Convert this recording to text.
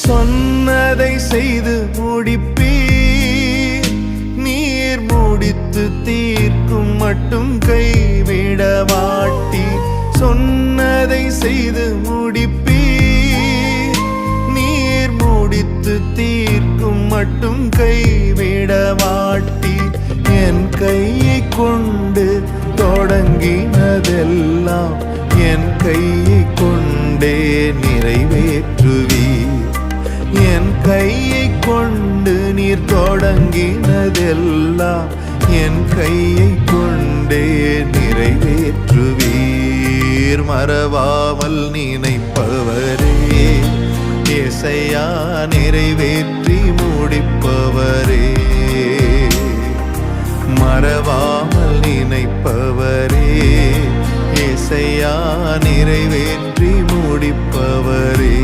சொன்னதை செய்து முடிப்பீர். நீர் முடித்து தீர்க்கும் மட்டும் கைவிட மாட்டீர். சொன்னதை செய்து முடிப்பீர். நீர் முடித்து தீர்க்கும் மட்டும் கைவிட மாட்டீர். என் கையை கொண்டு தொடங்கினதெல்லாம் என் கையை கொண்டே நிறைவேற்றுவீர். என் கையை கொண்டு நீர் தொடங்கினதெல்லாம் என் கையை கொண்டே நிறைவேற்றுவீர். மறவாமல் நினைப்பவரே, ஏசையா நிறைவேற்றி முடிப்பவரே. மறவாமல் நினைப்பவரே, ஏசையா நிறைவேற்றி முடிப்பவரே.